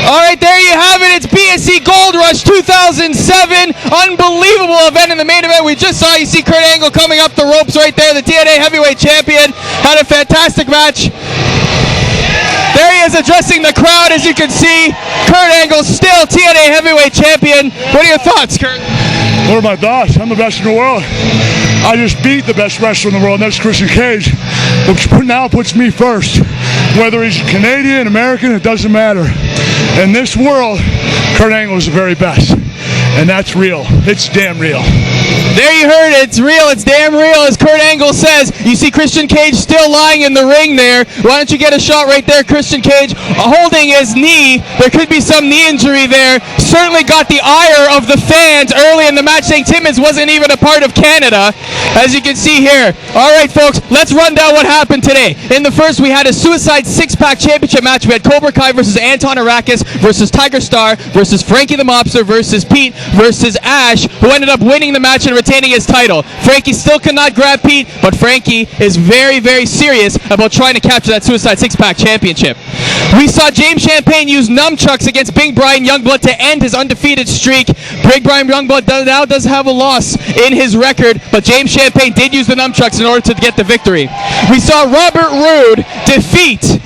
All right, there you have it. It's BSE Gold Rush 2007. Unbelievable event in the main event. We just saw, you see Kurt Angle coming up the ropes right there. The TNA heavyweight champion had a fantastic match. There he is addressing the crowd, as you can see. Kurt Angle still TNA heavyweight champion. What are your thoughts, Kurt? What are my thoughts? I'm the best in the world. I just beat the best wrestler in the world, and that's Christian Cage, which now puts me first. Whether he's Canadian, American, it doesn't matter. In this world, Kurt Angle is the very best. And that's real. It's damn real. There you heard it. It's real. It's damn real, as Kurt Angle says. You see Christian Cage still lying in the ring there. Why don't you get a shot right there? Christian Cage holding his knee. There could be some knee injury there. Certainly got the ire of the fans early in the match, saying Timmins wasn't even a part of Canada, as you can see here. All right, folks, let's run down what happened today. In the first, we had a Suicide Six-Pack Championship match. We had Cobra Kai versus Anton Arakis versus Tiger Star versus Frankie the Mobster versus Pete versus Ash, who ended up winning the match and retaining his title. Frankie still could not grab Pete, but Frankie is very, very serious about trying to capture that Suicide Six-Pack Championship. We saw James Champagne use nunchucks against Big Brian Youngblood to end his undefeated streak. Big Brian Youngblood now does have a loss in his record, but James Champagne did use the nunchucks in order to get the victory. We saw Robert Roode defeat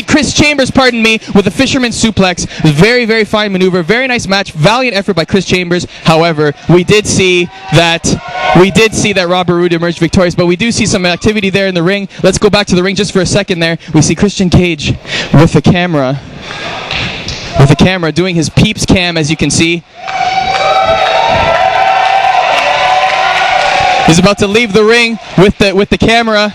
Chris Chambers, with a fisherman suplex. Very, very fine maneuver. Very nice match. Valiant effort by Chris Chambers. However, we did see that Robert Roode emerged victorious, but we do see some activity there in the ring. Let's go back to the ring just for a second there. We see Christian Cage with the camera doing his peeps cam, as you can see. He's about to leave the ring with the camera.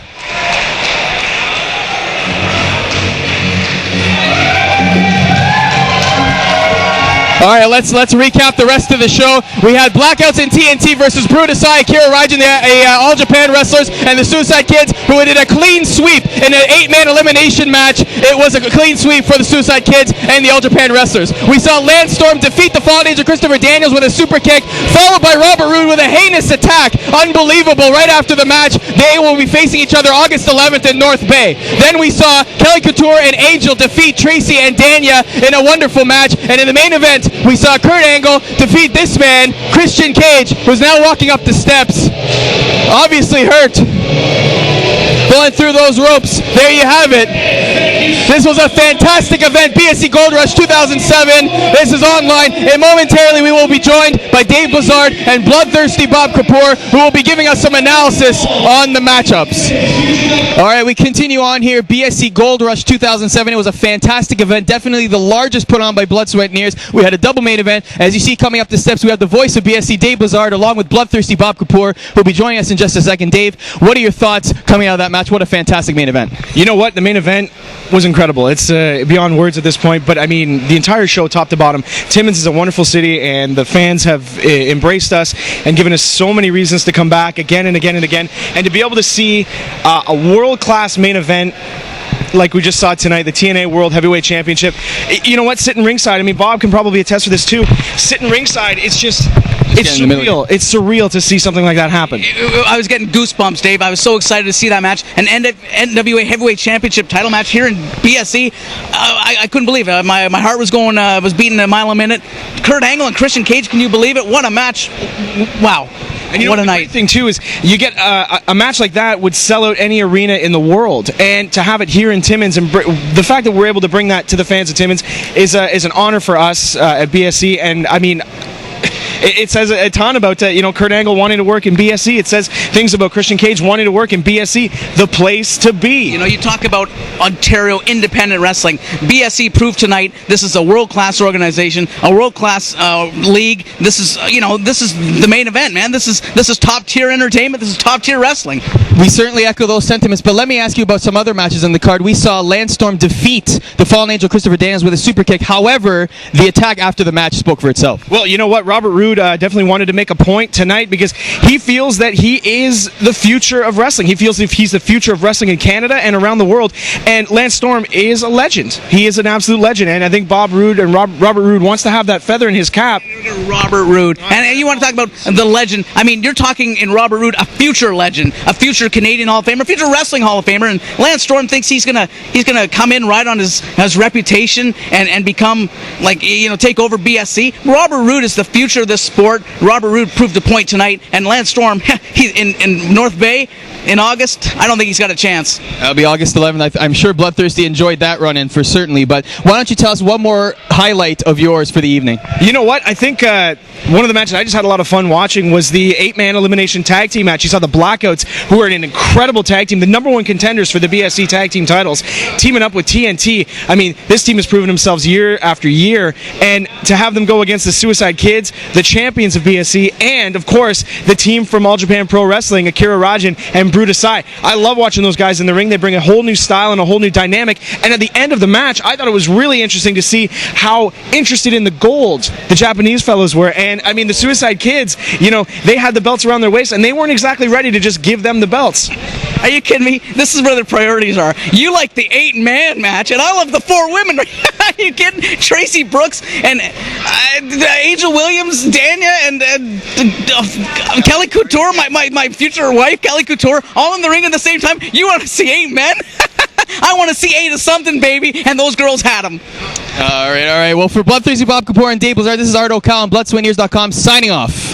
All right, let's recap the rest of the show. We had Blackouts in TNT versus Brutusai, Akira Raijin, the All Japan wrestlers, and the Suicide Kids, who did a clean sweep in an 8-man elimination match. It was a clean sweep for the Suicide Kids and the All Japan wrestlers. We saw Landstorm defeat the Fallen Angel Christopher Daniels with a super kick, followed by Robert Roode with a heinous attack. Unbelievable. Right after the match, they will be facing each other August 11th in North Bay. Then we saw Kelly Couture and Angel defeat Tracy and Danya in a wonderful match. And in the main event, we saw Kurt Angle defeat this man, Christian Cage, who's now walking up the steps, obviously hurt, going through those ropes. There you have it. This was a fantastic event, BSE Gold Rush 2007. This is online, and momentarily we will be joined by Dave Blizzard and bloodthirsty Bob Kapoor, who will be giving us some analysis on the matchups. All right, we continue on here. BSE Gold Rush 2007. It was a fantastic event, definitely the largest put on by Blood, Sweat, and Tears. We had a double main event. As you see coming up the steps, we have the voice of BSE, Dave Blizzard, along with bloodthirsty Bob Kapoor, who will be joining us in just a second. Dave, what are your thoughts coming out of that match? What a fantastic main event. You know what? The main event was incredible. It's beyond words at this point, but I mean, the entire show, top to bottom. Timmins is a wonderful city, and the fans have embraced us and given us so many reasons to come back again and again and again, and to be able to see a world-class main event like we just saw tonight, the TNA World Heavyweight Championship. You know what? Sitting ringside, I mean, Bob can probably attest for this too. Sitting ringside, it's surreal. It's surreal to see something like that happen. I was getting goosebumps, Dave. I was so excited to see that match. An NWA Heavyweight Championship title match here in BSE. I couldn't believe it. My heart was going, was beating a mile a minute. Kurt Angle and Christian Cage, can you believe it? What a match. Wow. And you know, what a night. The great thing too is you get a match like that would sell out any arena in the world, and to have it here in Timmins, and the fact that we're able to bring that to the fans of Timmins is an honor for us at BSE. And I mean, it says a ton about Kurt Angle wanting to work in BSE. It says things about Christian Cage wanting to work in BSE, the place to be. You know, you talk about Ontario independent wrestling. BSE proved tonight this is a world-class organization, a world-class league. This is the main event, man. This is top-tier entertainment. This is top-tier wrestling. We certainly echo those sentiments, but let me ask you about some other matches on the card. We saw Landstorm defeat the Fallen Angel Christopher Daniels with a super kick. However, the attack after the match spoke for itself. Well, you know what? Robert Roode Roode definitely wanted to make a point tonight because he feels that he is the future of wrestling. He feels if he's the future of wrestling in Canada and around the world. And Lance Storm is a legend. He is an absolute legend. And I think Bob Roode and Robert Roode wants to have that feather in his cap. Robert Roode. And you want to talk about the legend. I mean, you're talking in Robert Roode, a future legend, a future Canadian Hall of Famer, a future wrestling Hall of Famer. And Lance Storm thinks he's gonna come in right on his reputation and become take over BSE. Robert Roode is the future of this sport. Robert Roode proved the point tonight. And Lance Storm, he's in North Bay in August. I don't think he's got a chance. That'll be August 11th. I'm sure Bloodthirsty enjoyed that run-in for certainly. But why don't you tell us one more highlight of yours for the evening? You know what? I think one of the matches I just had a lot of fun watching was the 8-man elimination tag team match. You saw the Blackouts, who are an incredible tag team, the number one contenders for the BSE tag team titles, teaming up with TNT. I mean, this team has proven themselves year after year, and to have them go against the Suicide Kids, the champions of BSE, and of course the team from All Japan Pro Wrestling, Akira Rajan and Brutus Sai. I love watching those guys in the ring. They bring a whole new style and a whole new dynamic. And at the end of the match, I thought it was really interesting to see how interested in the gold the Japanese fellows were. And I mean, the Suicide Kids, they had the belts around their waist, and they weren't exactly ready to just give them the belts. Are you kidding me? This is where their priorities are. You like the 8-man match, and I love the 4 women. Are you kidding? Tracy Brooks and Angel Williams, Dania, and Kelly Couture, my future wife, Kelly Couture, all in the ring at the same time. You want to see 8 men? I want to see 8 of something, baby, and those girls had them. All right. Well, for Bloodthirsty Bob Kapoor and Dave Blizzard, this is Art O'Cal on BloodsweatAndEars.com signing off.